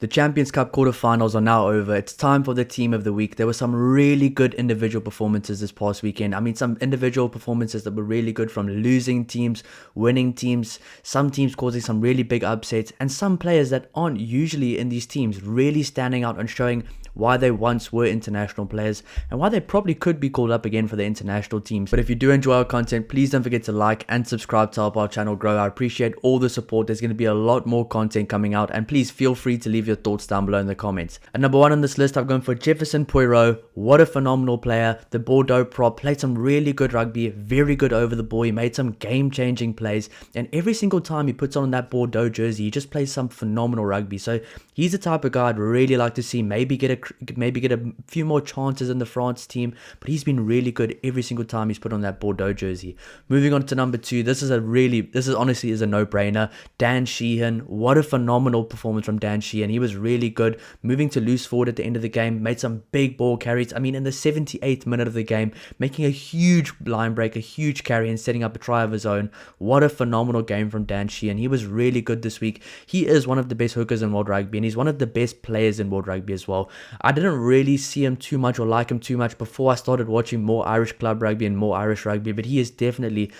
The Champions Cup quarterfinals are now over. It's time for the team of the week. There were some really good individual performances this past weekend. I mean, some individual performances that were really good, from losing teams, winning teams, some teams causing some really big upsets, and some players that aren't usually in these teams really standing out and showing why they once were international players and why they probably could be called up again for the international teams. But if you do enjoy our content, please don't forget to like and subscribe to help our channel grow. I appreciate all the support. There's going to be a lot more content coming out, and please feel free to leave your thoughts down below in the comments. At number 1 on this list, I've gone for Jefferson Puero. What a phenomenal player. The Bordeaux prop played some really good rugby, very good over the ball. He made some game-changing plays, and every single time he puts on that Bordeaux jersey, he just plays some phenomenal rugby. So he's the type of guy I'd really like to see maybe get a few more chances in the France team, but he's been really good every single time he's put on that Bordeaux jersey. Moving on to number 2, this is honestly a no-brainer. Dan Shihan. What a phenomenal performance from Dan Shihan. He was really good, moving to loose forward at the end of the game, made some big ball carries. I mean, in the 78th minute of the game, making a huge line break, a huge carry, and setting up a try of his own. What a phenomenal game from Dan Shihan. He was really good this week. He is one of the best hookers in world rugby, and he's one of the best players in world rugby as well. I didn't really see him too much or like him too much before I started watching more Irish club rugby and more Irish rugby, but he is definitely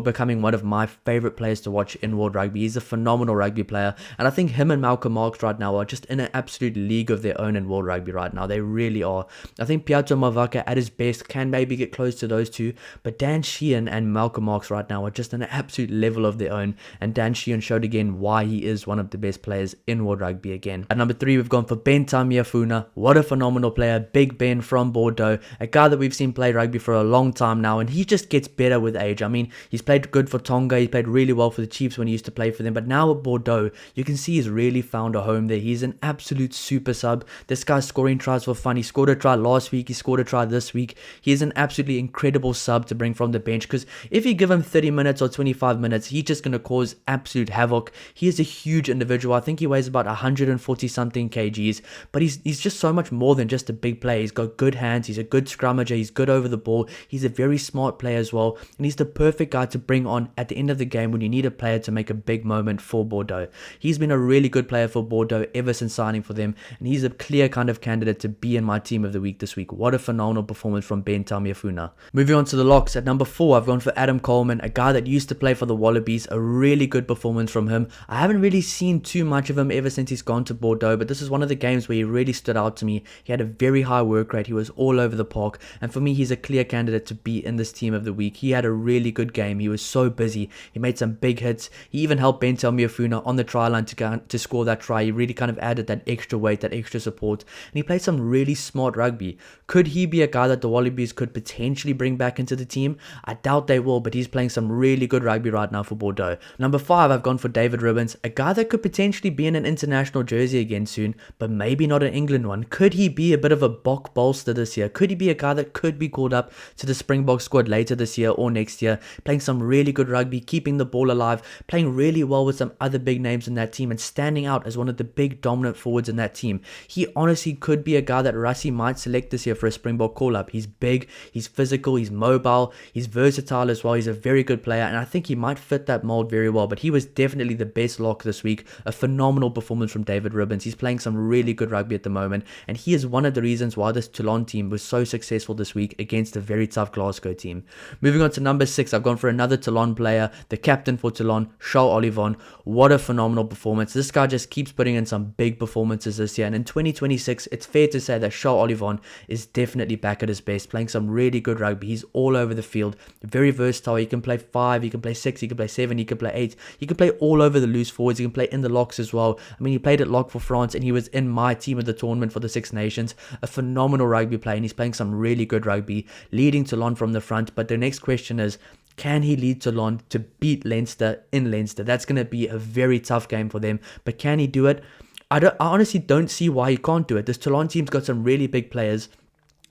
becoming one of my favorite players to watch in world rugby. He's a phenomenal rugby player, and I think him and Malcolm Marx right now are just in an absolute league of their own in world rugby right now. They really are. I think Piazza Mavaka at his best can maybe get close to those two, but Dan Sheehan and Malcolm Marx right now are just an absolute level of their own, and Dan Sheehan showed again why he is one of the best players in world rugby again. At number 3, we've gone for Ben Tamafuna. What a phenomenal player, Big Ben from Bordeaux, a guy that we've seen play rugby for a long time now, and he just gets better with age. I mean, he's played good for Tonga, he played really well for the Chiefs when he used to play for them, but now at Bordeaux, you can see he's really found a home there. He's an absolute super sub. This guy's scoring tries for fun. He scored a try last week, he scored a try this week. He is an absolutely incredible sub to bring from the bench, because if you give him 30 minutes or 25 minutes, he's just going to cause absolute havoc. He is a huge individual. I think he weighs about 140 something kgs, but he's just so much more than just a big player. He's got good hands, he's a good scrummager, he's good over the ball, he's a very smart player as well, and he's the perfect guy to bring on at the end of the game when you need a player to make a big moment for Bordeaux. He's been a really good player for Bordeaux ever since signing for them, and he's a clear kind of candidate to be in my team of the week this week. What a phenomenal performance from Ben Tamafuna. Moving on to the locks, at number 4, I've gone for Adam Coleman, a guy that used to play for the Wallabies. A really good performance from him. I haven't really seen too much of him ever since he's gone to Bordeaux, but this is one of the games where he really stood out to me. He had a very high work rate, he was all over the park, and for me, he's a clear candidate to be in this team of the week. He had a really good game. He was so busy. He made some big hits. He even helped Ben Tamafuna on the try line to score that try. He really kind of added that extra weight, that extra support, and he played some really smart rugby. Could he be a guy that the Wallabies could potentially bring back into the team? I doubt they will, but he's playing some really good rugby right now for Bordeaux. Number 5, I've gone for David Ribbons, a guy that could potentially be in an international jersey again soon, but maybe not an England one. Could he be a bit of a Bok bolster this year? Could he be a guy that could be called up to the Springbok squad later this year or next year, playing some really good rugby, keeping the ball alive, playing really well with some other big names in that team, and standing out as one of the big dominant forwards in that team? He honestly could be a guy that Rassie might select this year for a Springbok call-up. He's big, he's physical, he's mobile, he's versatile as well. He's a very good player, and I think he might fit that mold very well, but he was definitely the best lock this week. A phenomenal performance from David Ribbons. He's playing some really good rugby at the moment, and he is one of the reasons why this Toulon team was so successful this week against a very tough Glasgow team. Moving on to number 6, I've gone for another Toulon player, the captain for Toulon, Oivvon. What a phenomenal performance. This guy just keeps putting in some big performances this year, and in 2026, it's fair to say that Oivvon is definitely back at his best, playing some really good rugby. He's all over the field, very versatile. He can play 5, he can play 6, he can play 7, he can play 8, he can play all over the loose forwards, he can play in the locks as well. I mean, he played at lock for France, and he was in my team of the tournament for the Six Nations. A phenomenal rugby player, and he's playing some really good rugby, leading Toulon from the front. But the next question is, can he lead Toulon to beat Leinster in Leinster? That's going to be a very tough game for them, but can he do it? I honestly don't see why he can't do it. This Toulon team's got some really big players.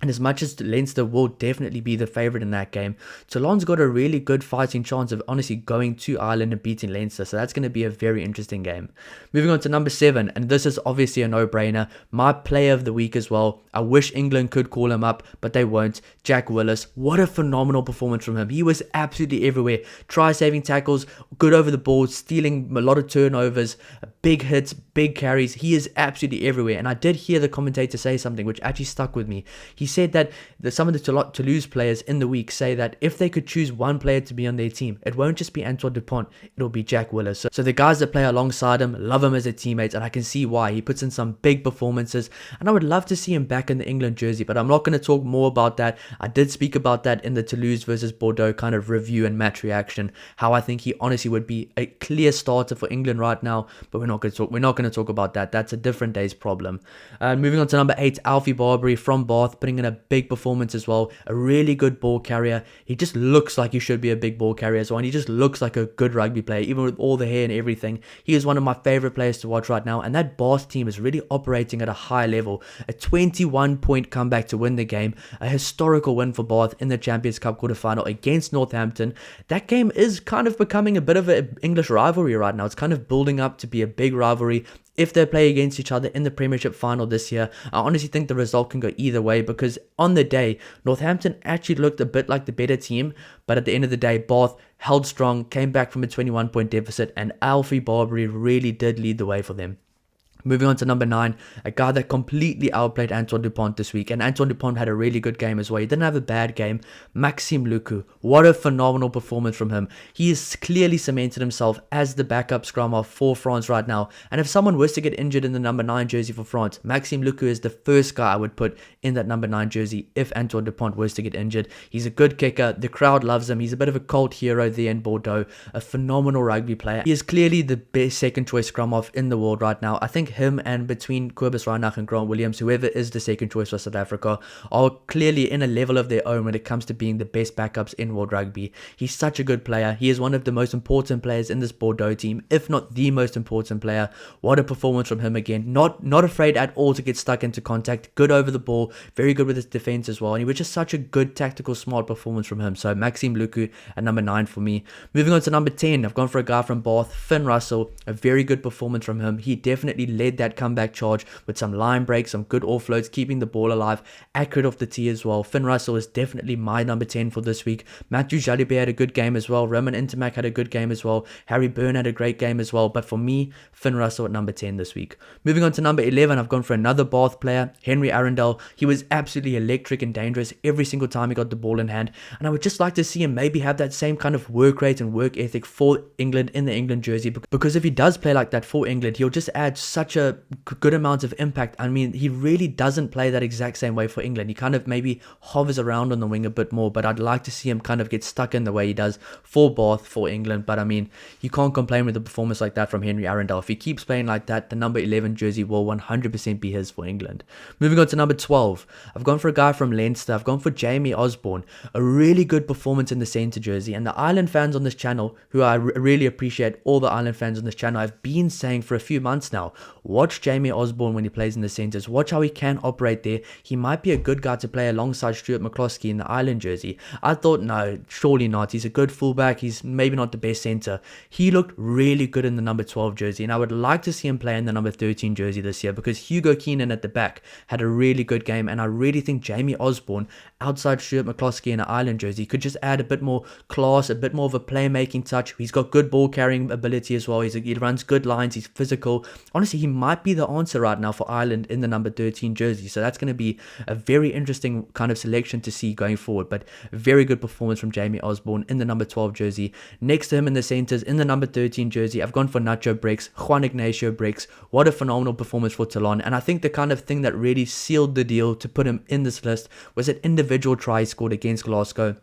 And as much as Leinster will definitely be the favourite in that game, Toulon's got a really good fighting chance of honestly going to Ireland and beating Leinster. So that's going to be a very interesting game. Moving on to number 7, and this is obviously a no-brainer. My player of the week as well. I wish England could call him up, but they won't. Jack Willis. What a phenomenal performance from him. He was absolutely everywhere. Try-saving tackles, good over the ball, stealing a lot of turnovers, big hits, big carries. He is absolutely everywhere. And I did hear the commentator say something which actually stuck with me. He said that some of the Toulouse players in the week say that if they could choose one player to be on their team, it won't just be Antoine Dupont, it'll be Jack Willis. So the guys that play alongside him love him as a teammate, and I can see why. He puts in some big performances, and I would love to see him back in the England jersey, but I'm not going to talk more about that. I did speak about that in the Toulouse versus Bordeaux kind of review and match reaction, how I think he honestly would be a clear starter for England right now, but we're not going to talk about that. That's a different day's problem. Moving on to number 8, Alfie Barbrey from Bath, putting in a big performance as well. A really good ball carrier. He just looks like he should be a big ball carrier as well, and he just looks like a good rugby player, even with all the hair and everything. He is one of my favorite players to watch right now, and that Bath team is really operating at a high level. A 21-point comeback to win the game, a historical win for Bath in the Champions Cup quarterfinal against Northampton. That game is kind of becoming a bit of an English rivalry right now. It's kind of building up to be a big rivalry. If they play against each other in the Premiership final this year, I honestly think the result can go either way, because on the day, Northampton actually looked a bit like the better team, but at the end of the day, Bath held strong, came back from a 21-point deficit, and Alfie Barbrey really did lead the way for them. Moving on to number 9, a guy that completely outplayed Antoine Dupont this week. And Antoine Dupont had a really good game as well. He didn't have a bad game. Maxime Luku. What a phenomenal performance from him. He has clearly cemented himself as the backup scrum half for France right now. And if someone was to get injured in the number 9 jersey for France, Maxime Luku is the first guy I would put in that number 9 jersey if Antoine Dupont was to get injured. He's a good kicker. The crowd loves him. He's a bit of a cult hero there in Bordeaux. A phenomenal rugby player. He is clearly the best second choice scrum half in the world right now. I think him and between Cobus Reinach and Grant Williams, whoever is the second choice for South Africa, are clearly in a level of their own when it comes to being the best backups in world rugby. He's such a good player. He is one of the most important players in this Bordeaux team, if not the most important player. What a performance from him again. Not afraid at all to get stuck into contact. Good over the ball. Very good with his defense as well. And he was just such a good tactical, smart performance from him. So Maxime Luku at number 9 for me. Moving on to number 10, I've gone for a guy from Bath, Finn Russell. A very good performance from him. He definitely led that comeback charge with some line breaks, some good offloads, keeping the ball alive, accurate off the tee as well. Finn Russell is definitely my number 10 for this week. Matthew Jalibert had a good game as well. Roman Intermac had a good game as well. Harry Byrne had a great game as well. But for me, Finn Russell at number 10 this week. Moving on to number 11, I've gone for another Bath player, Henry Arundel. He was absolutely electric and dangerous every single time he got the ball in hand. And I would just like to see him maybe have that same kind of work rate and work ethic for England in the England jersey. Because if he does play like that for England, he'll just add such a good amount of impact. I mean, he really doesn't play that exact same way for England. He kind of maybe hovers around on the wing a bit more, but I'd like to see him kind of get stuck in the way he does for Bath, for England. But I mean, you can't complain with a performance like that from Henry Arundel. If he keeps playing like that, the number 11 jersey will 100% be his for England. Moving on to number 12, I've gone for a guy from Leinster. I've gone for Jamie Osborne. A really good performance in the centre jersey. And the Ireland fans on this channel, who I really appreciate, all the Ireland fans on this channel, I've been saying for a few months now, watch Jamie Osborne when he plays in the centres. Watch how he can operate there. He might be a good guy to play alongside Stuart McCloskey in the Ireland jersey. I thought, no, surely not. He's a good fullback. He's maybe not the best centre. He looked really good in the number 12 jersey, and I would like to see him play in the number 13 jersey this year, because Hugo Keenan at the back had a really good game, and I really think Jamie Osborne, outside Stuart McCloskey in the Ireland jersey, could just add a bit more class, a bit more of a playmaking touch. He's got good ball carrying ability as well. He runs good lines. He's physical. Honestly, he might be the answer right now for Ireland in the number 13 jersey. So that's going to be a very interesting kind of selection to see going forward. But very good performance from Jamie Osborne in the number 12 jersey. Next to him in the centres, in the number 13 jersey, I've gone for Nacho Breaks, Juan Ignatieff Breaks. What a phenomenal performance for Toulon. And I think the kind of thing that really sealed the deal to put him in this list was an individual try he scored against Glasgow,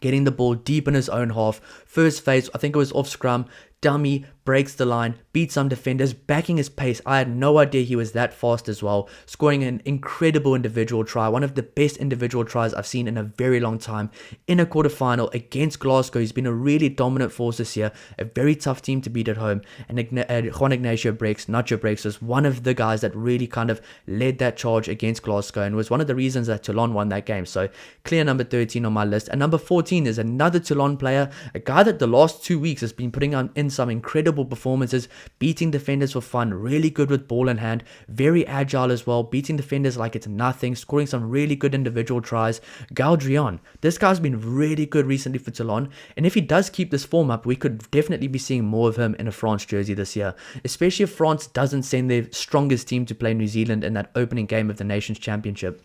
getting the ball deep in his own half. First phase, I think it was off scrum, dummy, breaks the line, beats some defenders, backing his pace. I had no idea he was that fast as well, scoring an incredible individual try, one of the best individual tries I've seen in a very long time, in a quarterfinal against Glasgow. He's been a really dominant force this year, a very tough team to beat at home, and Juan Ignatieff breaks was one of the guys that really kind of led that charge against Glasgow and was one of the reasons that Toulon won that game. So clear number 13 on my list. And number 14 is another Toulon player, a guy that the last 2 weeks has been putting in some incredible performances, beating defenders for fun, really good with ball in hand, very agile as well, beating defenders like it's nothing, scoring some really good individual tries. Galdrion, this guy's been really good recently for Toulon, and if he does keep this form up, we could definitely be seeing more of him in a France jersey this year, especially if France doesn't send their strongest team to play New Zealand in that opening game of the Nations Championship.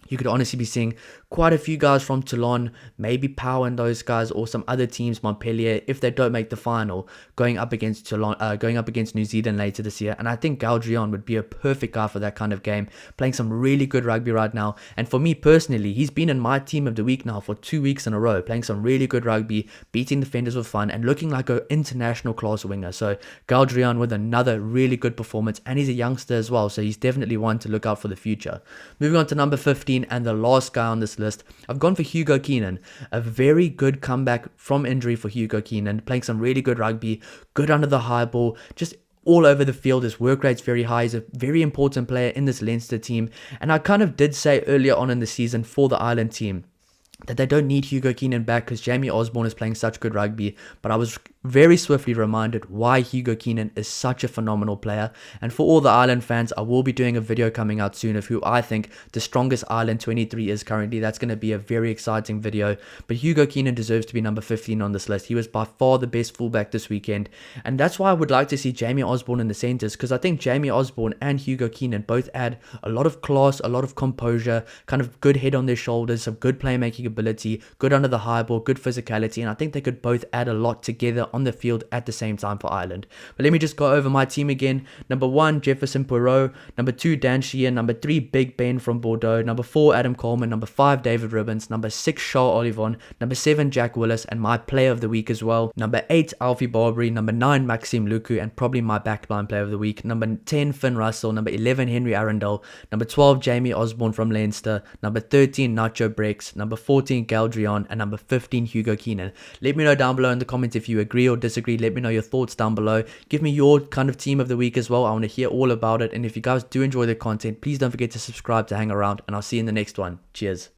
You could honestly be seeing quite a few guys from Toulon, maybe Pau and those guys, or some other teams, Montpellier, if they don't make the final, going up against Toulon, going up against New Zealand later this year. And I think Galdrion would be a perfect guy for that kind of game, playing some really good rugby right now. And for me personally, he's been in my team of the week now for 2 weeks in a row, playing some really good rugby, beating defenders with fun, and looking like an international class winger. So Galdrion with another really good performance, and he's a youngster as well, so he's definitely one to look out for the future. Moving on to number 15. And the last guy on this list, I've gone for Hugo Keenan. A very good comeback from injury for Hugo Keenan, playing some really good rugby, good under the high ball, just all over the field. His work rate's very high. He's a very important player in this Leinster team. And I kind of did say earlier on in the season for the Ireland team that they don't need Hugo Keenan back because Jamie Osborne is playing such good rugby, but I was very swiftly reminded why Hugo Keenan is such a phenomenal player. And for all the Ireland fans, I will be doing a video coming out soon of who I think the strongest Ireland 23 is currently. That's going to be a very exciting video, but Hugo Keenan deserves to be number 15 on this list. He was by far the best fullback this weekend, and that's why I would like to see Jamie Osborne in the centres, because I think Jamie Osborne and Hugo Keenan both add a lot of class, a lot of composure, kind of good head on their shoulders, some good playmaking ability, good under the high ball, good physicality, and I think they could both add a lot together on the field at the same time for Ireland. But let me just go over my team again. Number 1, Jefferson Puero. Number 2, Dan Shihan. Number 3, Big Ben from Bordeaux. Number 4, Adam Coleman. Number 5, David Ribbons. Number 6, Oivvon. Number 7, Jack Willis, and my player of the week as well. Number 8, Alfie Barbrey. Number 9, Maxime Luku, and probably my backline player of the week. Number 10, Finn Russell. Number 11, Henry Arundel. Number 12, Jamie Osborne from Leinster. Number 13, Nacho Breaks. Number 14, Galdrion, and number 15, Hugo Keenan. Let me know down below in the comments if you agree or disagree. Let me know your thoughts down below. Give me your kind of team of the week as well. I want to hear all about it. And if you guys do enjoy the content, please don't forget to subscribe to hang around, and I'll see you in the next one. Cheers.